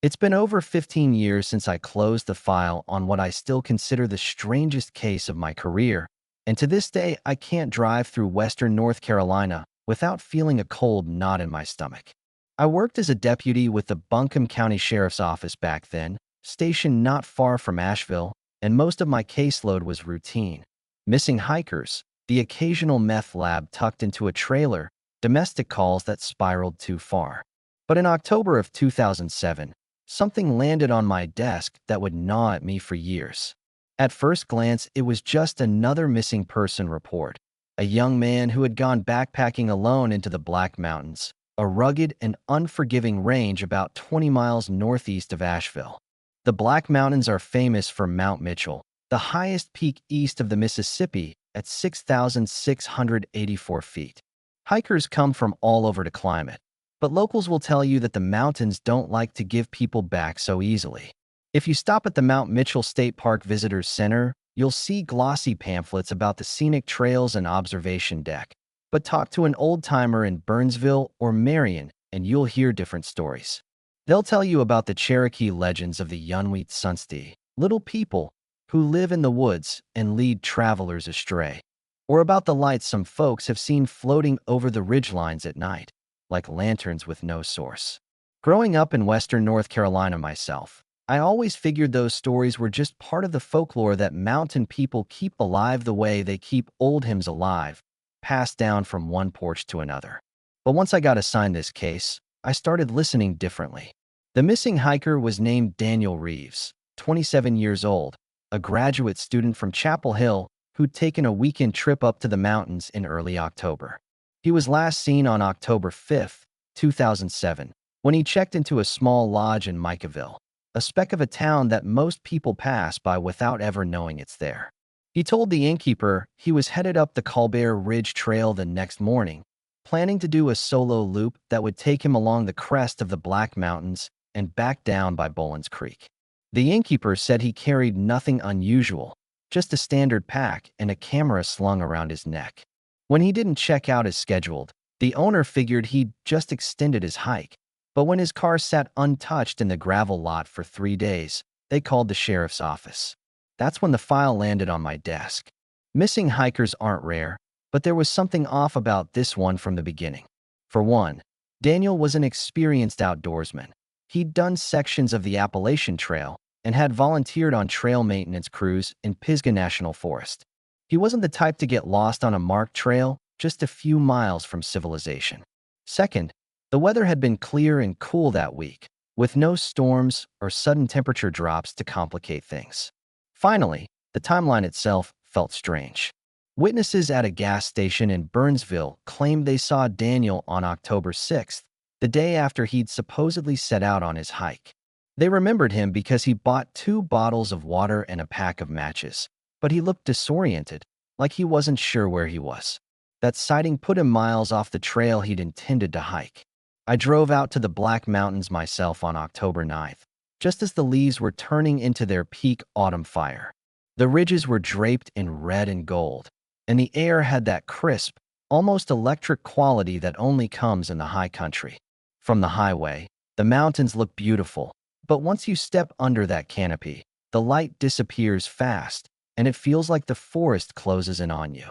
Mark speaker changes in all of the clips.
Speaker 1: It's been over 15 years since I closed the file on what I still consider the strangest case of my career, and to this day I can't drive through western North Carolina without feeling a cold knot in my stomach. I worked as a deputy with the Buncombe County Sheriff's Office back then, stationed not far from Asheville, and most of my caseload was routine. Missing hikers, the occasional meth lab tucked into a trailer, domestic calls that spiraled too far. But in October of 2007, something landed on my desk that would gnaw at me for years. At first glance, it was just another missing person report. A young man who had gone backpacking alone into the Black Mountains, a rugged and unforgiving range about 20 miles northeast of Asheville. The Black Mountains are famous for Mount Mitchell, the highest peak east of the Mississippi at 6,684 feet. Hikers come from all over to climb it, but locals will tell you that the mountains don't like to give people back so easily. If you stop at the Mount Mitchell State Park Visitors Center, you'll see glossy pamphlets about the scenic trails and observation deck. But talk to an old-timer in Burnsville or Marion, and you'll hear different stories. They'll tell you about the Cherokee legends of the Unweetsunstee, little people who live in the woods and lead travelers astray, or about the lights some folks have seen floating over the ridgelines at night, like lanterns with no source. Growing up in western North Carolina myself, I always figured those stories were just part of the folklore that mountain people keep alive the way they keep old hymns alive, passed down from one porch to another. But once I got assigned this case, I started listening differently. The missing hiker was named Daniel Reeves, 27 years old, a graduate student from Chapel Hill who'd taken a weekend trip up to the mountains in early October. He was last seen on October 5, 2007, when he checked into a small lodge in Micaville, a speck of a town that most people pass by without ever knowing it's there. He told the innkeeper he was headed up the Colbert Ridge Trail the next morning, planning to do a solo loop that would take him along the crest of the Black Mountains and back down by Boland's Creek. The innkeeper said he carried nothing unusual, just a standard pack and a camera slung around his neck. When he didn't check out as scheduled, the owner figured he'd just extended his hike, but when his car sat untouched in the gravel lot for 3 days, they called the sheriff's office. That's when the file landed on my desk. Missing hikers aren't rare, but there was something off about this one from the beginning. For one, Daniel was an experienced outdoorsman. He'd done sections of the Appalachian Trail and had volunteered on trail maintenance crews in Pisgah National Forest. He wasn't the type to get lost on a marked trail just a few miles from civilization. Second, the weather had been clear and cool that week, with no storms or sudden temperature drops to complicate things. Finally, the timeline itself felt strange. Witnesses at a gas station in Burnsville claimed they saw Daniel on October 6th, the day after he'd supposedly set out on his hike. They remembered him because he bought 2 bottles of water and a pack of matches, but he looked disoriented, like he wasn't sure where he was. That sighting put him miles off the trail he'd intended to hike. I drove out to the Black Mountains myself on October 9th, just as the leaves were turning into their peak autumn fire. The ridges were draped in red and gold, and the air had that crisp, almost electric quality that only comes in the high country. From the highway, the mountains look beautiful, but once you step under that canopy, the light disappears fast, and it feels like the forest closes in on you.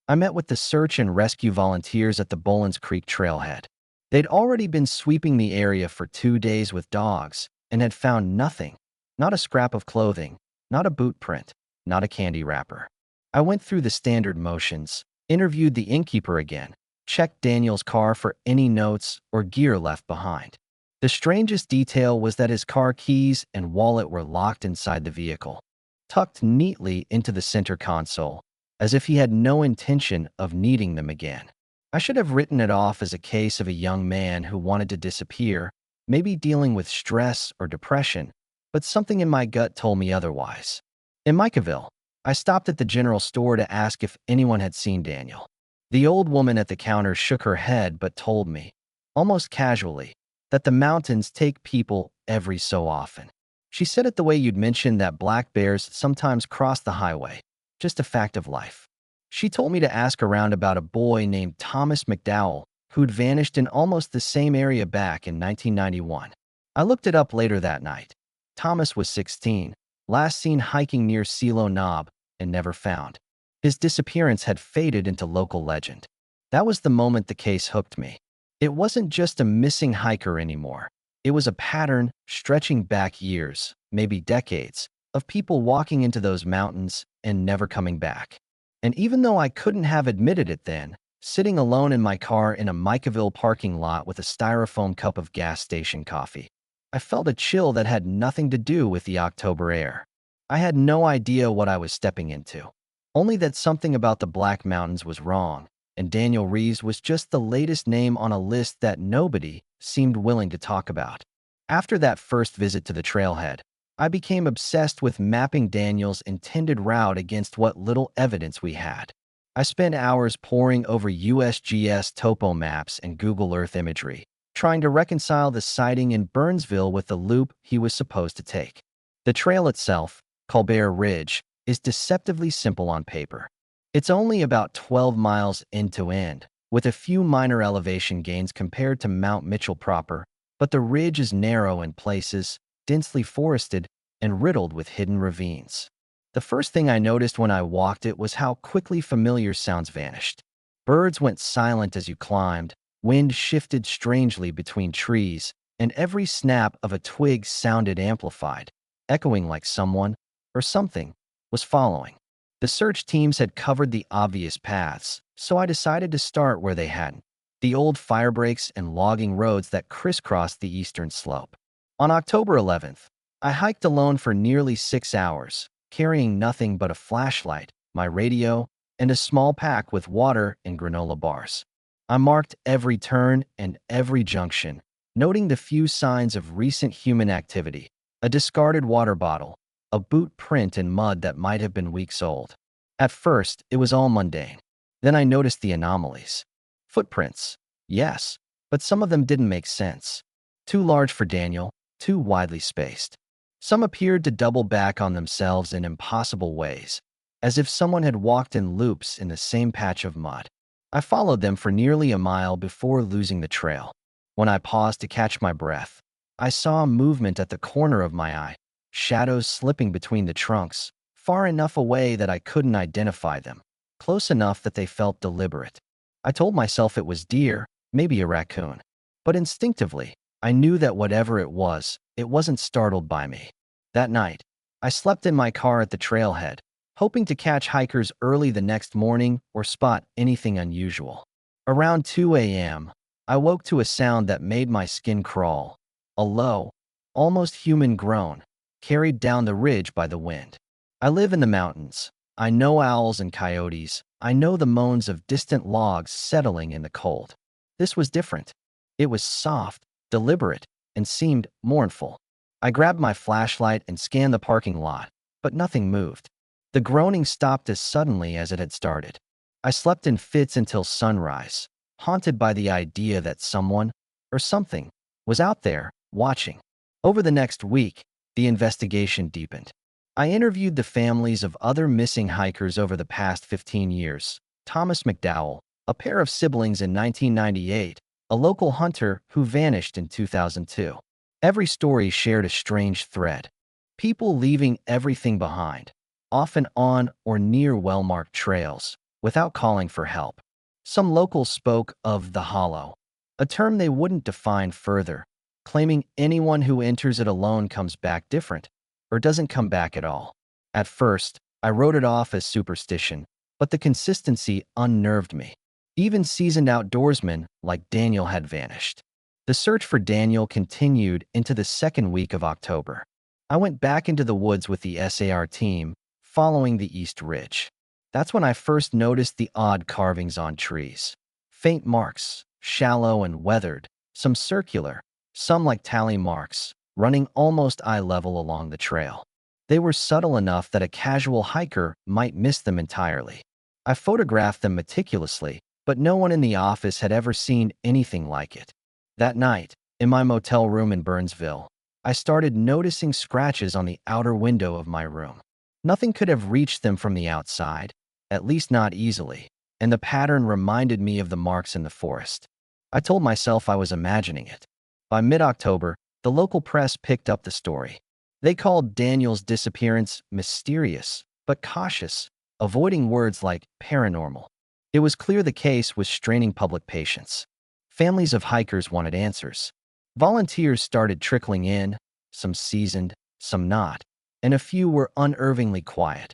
Speaker 1: I met with the search and rescue volunteers at the Boland's Creek trailhead. They'd already been sweeping the area for 2 days with dogs and had found nothing. Not a scrap of clothing, not a boot print, not a candy wrapper. I went through the standard motions, interviewed the innkeeper again, checked Daniel's car for any notes or gear left behind. The strangest detail was that his car keys and wallet were locked inside the vehicle, tucked neatly into the center console, as if he had no intention of needing them again. I should have written it off as a case of a young man who wanted to disappear, maybe dealing with stress or depression, but something in my gut told me otherwise. In Micaville, I stopped at the general store to ask if anyone had seen Daniel. The old woman at the counter shook her head but told me, almost casually, that the mountains take people every so often. She said it the way you'd mention that black bears sometimes cross the highway, just a fact of life. She told me to ask around about a boy named Thomas McDowell who'd vanished in almost the same area back in 1991. I looked it up later that night. Thomas was 16, last seen hiking near Silo Knob, and never found. His disappearance had faded into local legend. That was the moment the case hooked me. It wasn't just a missing hiker anymore. It was a pattern stretching back years, maybe decades, of people walking into those mountains and never coming back. And even though I couldn't have admitted it then, sitting alone in my car in a Micaville parking lot with a styrofoam cup of gas station coffee, I felt a chill that had nothing to do with the October air. I had no idea what I was stepping into, only that something about the Black Mountains was wrong, and Daniel Reeves was just the latest name on a list that nobody seemed willing to talk about. After that first visit to the trailhead, I became obsessed with mapping Daniel's intended route against what little evidence we had. I spent hours poring over USGS topo maps and Google Earth imagery, trying to reconcile the sighting in Burnsville with the loop he was supposed to take. The trail itself, Colbert Ridge, is deceptively simple on paper. It's only about 12 miles end to end, with a few minor elevation gains compared to Mount Mitchell proper, but the ridge is narrow in places, densely forested, and riddled with hidden ravines. The first thing I noticed when I walked it was how quickly familiar sounds vanished. Birds went silent as you climbed, wind shifted strangely between trees, and every snap of a twig sounded amplified, echoing like someone, or something, was following. The search teams had covered the obvious paths, so I decided to start where they hadn't, the old firebreaks and logging roads that crisscrossed the eastern slope. On October 11th, I hiked alone for nearly 6 hours, carrying nothing but a flashlight, my radio, and a small pack with water and granola bars. I marked every turn and every junction, noting the few signs of recent human activity: a discarded water bottle, a boot print in mud that might have been weeks old. At first, it was all mundane. Then I noticed the anomalies. Footprints, yes, but some of them didn't make sense. Too large for Daniel, too widely spaced. Some appeared to double back on themselves in impossible ways, as if someone had walked in loops in the same patch of mud. I followed them for nearly a mile before losing the trail. When I paused to catch my breath, I saw a movement at the corner of my eye, shadows slipping between the trunks, far enough away that I couldn't identify them, close enough that they felt deliberate. I told myself it was deer, maybe a raccoon. But instinctively, I knew that whatever it wasn't startled by me. That night, I slept in my car at the trailhead, hoping to catch hikers early the next morning or spot anything unusual. Around 2 a.m., I woke to a sound that made my skin crawl, a low, almost human groan, carried down the ridge by the wind. I live in the mountains. I know owls and coyotes. I know the moans of distant logs settling in the cold. This was different. It was soft, deliberate, and seemed mournful. I grabbed my flashlight and scanned the parking lot, but nothing moved. The groaning stopped as suddenly as it had started. I slept in fits until sunrise, haunted by the idea that someone, or something, was out there, watching. Over the next week, the investigation deepened. I interviewed the families of other missing hikers over the past 15 years. Thomas McDowell, a pair of siblings in 1998, a local hunter who vanished in 2002. Every story shared a strange thread. People leaving everything behind, often on or near well-marked trails, without calling for help. Some locals spoke of the hollow, a term they wouldn't define further, claiming anyone who enters it alone comes back different, or doesn't come back at all. At first, I wrote it off as superstition, but the consistency unnerved me. Even seasoned outdoorsmen like Daniel had vanished. The search for Daniel continued into the second week of October. I went back into the woods with the SAR team, following the East Ridge. That's when I first noticed the odd carvings on trees. Faint marks, shallow and weathered, some circular, some like tally marks, running almost eye level along the trail. They were subtle enough that a casual hiker might miss them entirely. I photographed them meticulously, but no one in the office had ever seen anything like it. That night, in my motel room in Burnsville, I started noticing scratches on the outer window of my room. Nothing could have reached them from the outside, at least not easily, and the pattern reminded me of the marks in the forest. I told myself I was imagining it. By mid-October, The local press picked up the story. They called Daniel's disappearance mysterious, but cautious, avoiding words like paranormal. It was clear the case was straining public patience. Families of hikers wanted answers. Volunteers started trickling in, some seasoned, some not, and a few were unnervingly quiet,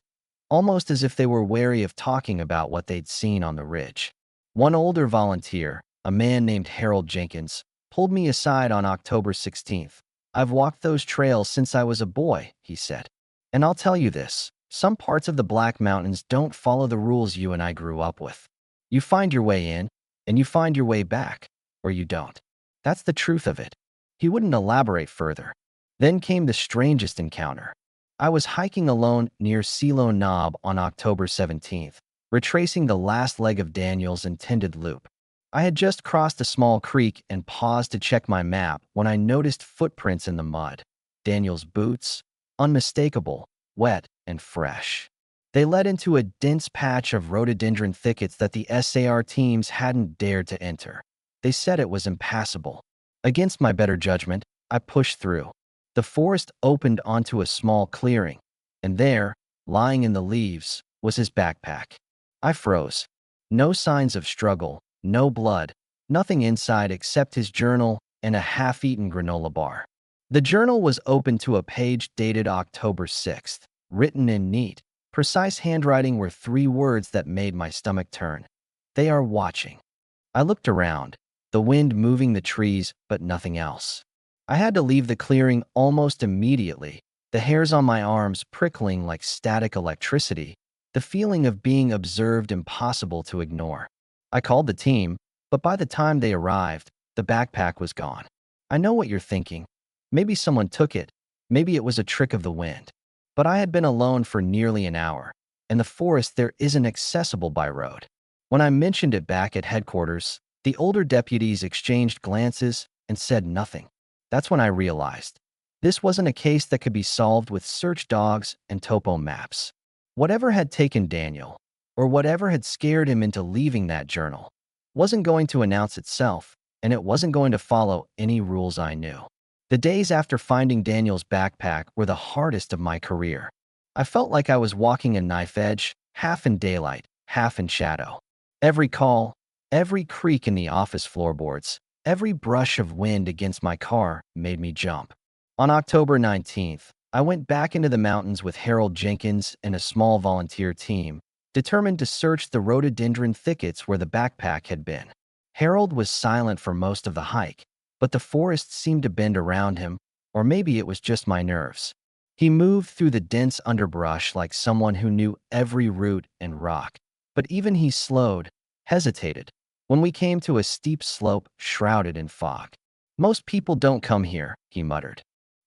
Speaker 1: almost as if they were wary of talking about what they'd seen on the ridge. One older volunteer, a man named Harold Jenkins, pulled me aside on October 16th. "I've walked those trails since I was a boy," he said. "And I'll tell you this, some parts of the Black Mountains don't follow the rules you and I grew up with. You find your way in, and you find your way back, or you don't. That's the truth of it." He wouldn't elaborate further. Then came the strangest encounter. I was hiking alone near Silo Knob on October 17th, retracing the last leg of Daniel's intended loop. I had just crossed a small creek and paused to check my map when I noticed footprints in the mud. Daniel's boots, unmistakable, wet and fresh. They led into a dense patch of rhododendron thickets that the SAR teams hadn't dared to enter. They said it was impassable. Against my better judgment, I pushed through. The forest opened onto a small clearing, and there, lying in the leaves, was his backpack. I froze. No signs of struggle, no blood, nothing inside except his journal and a half-eaten granola bar. The journal was open to a page dated October 6th. Written in neat, precise handwriting were 3 words that made my stomach turn. "They are watching." I looked around, the wind moving the trees, but nothing else. I had to leave the clearing almost immediately, the hairs on my arms prickling like static electricity, the feeling of being observed impossible to ignore. I called the team, but by the time they arrived, the backpack was gone. I know what you're thinking. Maybe someone took it. Maybe it was a trick of the wind. But I had been alone for nearly an hour, and the forest there isn't accessible by road. When I mentioned it back at headquarters, the older deputies exchanged glances and said nothing. That's when I realized this wasn't a case that could be solved with search dogs and topo maps. Whatever had taken Daniel, or whatever had scared him into leaving that journal, wasn't going to announce itself, and it wasn't going to follow any rules I knew. The days after finding Daniel's backpack were the hardest of my career. I felt like I was walking a knife edge, half in daylight, half in shadow. Every call, every creak in the office floorboards, every brush of wind against my car made me jump. On October 19th, I went back into the mountains with Harold Jenkins and a small volunteer team, determined to search the rhododendron thickets where the backpack had been. Harold was silent for most of the hike, but the forest seemed to bend around him, or maybe it was just my nerves. He moved through the dense underbrush like someone who knew every root and rock, but even he slowed, hesitated, when we came to a steep slope shrouded in fog. "Most people don't come here," he muttered.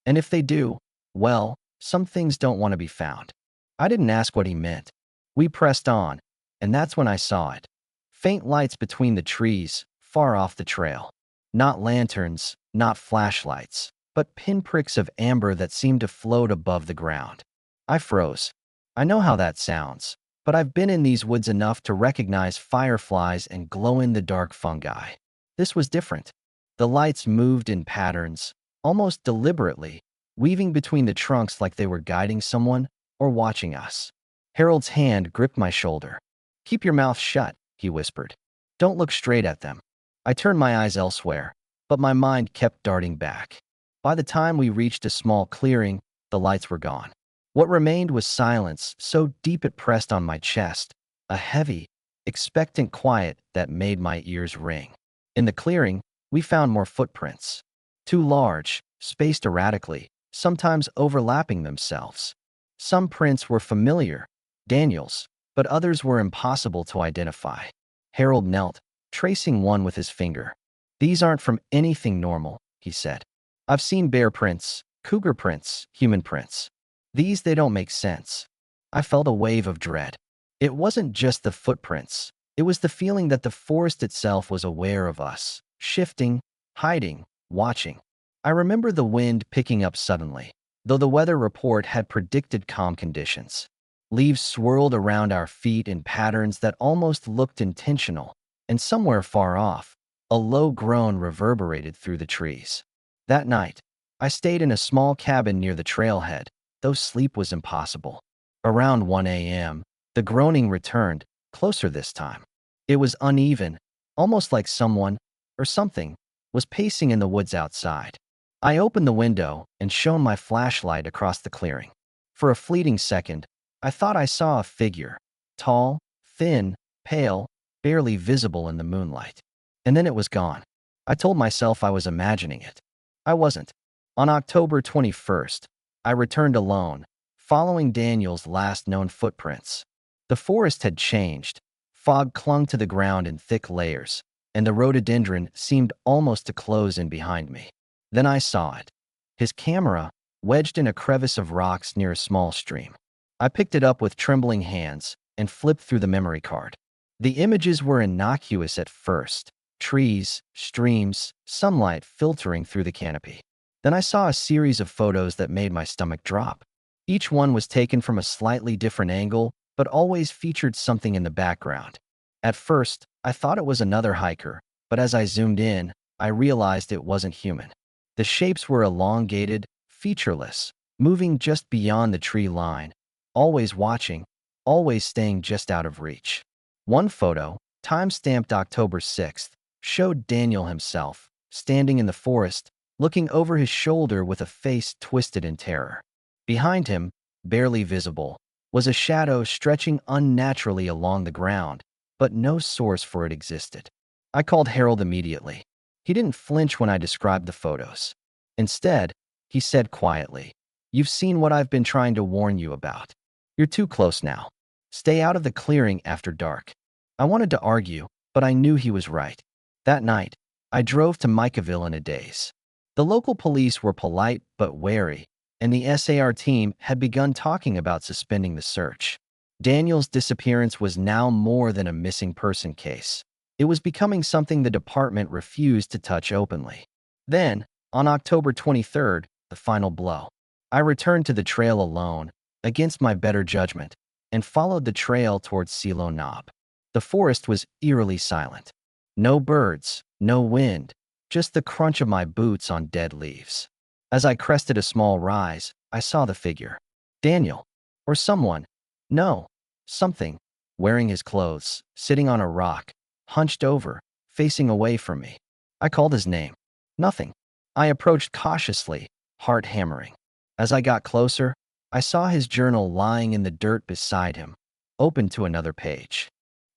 Speaker 1: "And if they do, well, some things don't want to be found." I didn't ask what he meant. We pressed on, and that's when I saw it. Faint lights between the trees, far off the trail. Not lanterns, not flashlights, but pinpricks of amber that seemed to float above the ground. I froze. I know how that sounds, but I've been in these woods enough to recognize fireflies and glow-in-the-dark fungi. This was different. The lights moved in patterns, almost deliberately, weaving between the trunks like they were guiding someone or watching us. Harold's hand gripped my shoulder. "Keep your mouth shut," he whispered. "Don't look straight at them." I turned my eyes elsewhere, but my mind kept darting back. By the time we reached a small clearing, the lights were gone. What remained was silence so deep it pressed on my chest, a heavy, expectant quiet that made my ears ring. In the clearing, we found more footprints. 2 large, spaced erratically, sometimes overlapping themselves. Some prints were familiar, Daniel's, but others were impossible to identify. Harold knelt, tracing one with his finger. "These aren't from anything normal," he said. "I've seen bear prints, cougar prints, human prints. They don't make sense." I felt a wave of dread. It wasn't just the footprints. It was the feeling that the forest itself was aware of us, shifting, hiding, watching. I remember the wind picking up suddenly, though the weather report had predicted calm conditions. Leaves swirled around our feet in patterns that almost looked intentional, and somewhere far off, a low groan reverberated through the trees. That night, I stayed in a small cabin near the trailhead, though sleep was impossible. Around 1 a.m., the groaning returned, closer this time. It was uneven, almost like someone, or something, was pacing in the woods outside. I opened the window and shone my flashlight across the clearing. For a fleeting second, I thought I saw a figure, tall, thin, pale, barely visible in the moonlight. And then it was gone. I told myself I was imagining it. I wasn't. On October 21st, I returned alone, following Daniel's last known footprints. The forest had changed. Fog clung to the ground in thick layers, and the rhododendron seemed almost to close in behind me. Then I saw it. His camera, wedged in a crevice of rocks near a small stream. I picked it up with trembling hands and flipped through the memory card. The images were innocuous at first. Trees, streams, sunlight filtering through the canopy. Then I saw a series of photos that made my stomach drop. Each one was taken from a slightly different angle, but always featured something in the background. At first, I thought it was another hiker, but as I zoomed in, I realized it wasn't human. The shapes were elongated, featureless, moving just beyond the tree line, always watching, always staying just out of reach. One photo, time-stamped October 6th, showed Daniel himself, standing in the forest, looking over his shoulder with a face twisted in terror. Behind him, barely visible, was a shadow stretching unnaturally along the ground, but no source for it existed. I called Harold immediately. He didn't flinch when I described the photos. Instead, he said quietly, "You've seen what I've been trying to warn you about. You're too close now. Stay out of the clearing after dark." I wanted to argue, but I knew he was right. That night, I drove to Micaville in a daze. The local police were polite but wary, and the SAR team had begun talking about suspending the search. Daniel's disappearance was now more than a missing person case. It was becoming something the department refused to touch openly. Then, on October 23rd, the final blow. I returned to the trail alone, against my better judgment, and followed the trail towards Silo Knob. The forest was eerily silent. No birds, no wind, just the crunch of my boots on dead leaves. As I crested a small rise, I saw the figure. Daniel. Or someone. No, something. Wearing his clothes, sitting on a rock, hunched over, facing away from me. I called his name. Nothing. I approached cautiously, heart hammering. As I got closer, I saw his journal lying in the dirt beside him, open to another page.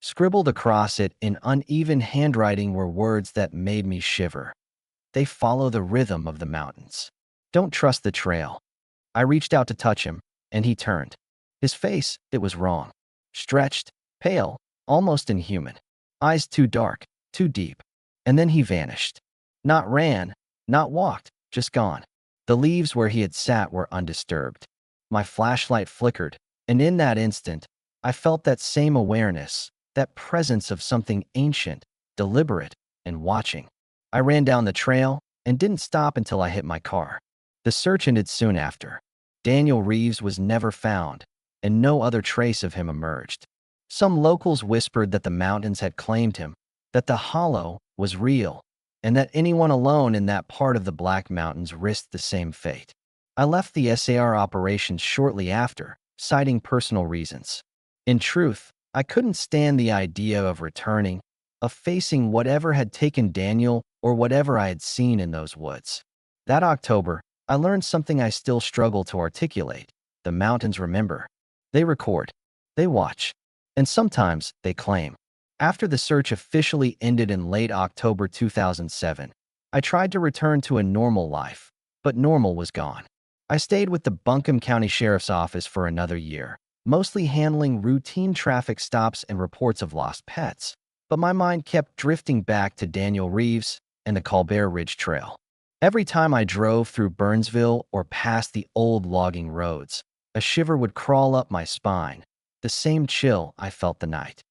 Speaker 1: Scribbled across it in uneven handwriting were words that made me shiver. They follow the rhythm of the mountains. Don't trust the trail. I reached out to touch him, and he turned. His face, it was wrong. Stretched, pale, almost inhuman. Eyes too dark, too deep. And then he vanished. Not ran, not walked, just gone. The leaves where he had sat were undisturbed. My flashlight flickered, and in that instant, I felt that same awareness, that presence of something ancient, deliberate, and watching. I ran down the trail and didn't stop until I hit my car. The search ended soon after. Daniel Reeves was never found, and no other trace of him emerged. Some locals whispered that the mountains had claimed him, that the hollow was real, and that anyone alone in that part of the Black Mountains risked the same fate. I left the SAR operations shortly after, citing personal reasons. In truth, I couldn't stand the idea of returning, of facing whatever had taken Daniel or whatever I had seen in those woods. That October, I learned something I still struggle to articulate. The mountains remember. They record. They watch. And sometimes they claim. After the search officially ended in late October 2007, I tried to return to a normal life, but normal was gone. I stayed with the Buncombe County Sheriff's Office for another year, mostly handling routine traffic stops and reports of lost pets, but my mind kept drifting back to Daniel Reeves and the Colbert Ridge Trail. Every time I drove through Burnsville or past the old logging roads, a shiver would crawl up my spine, the same chill I felt the night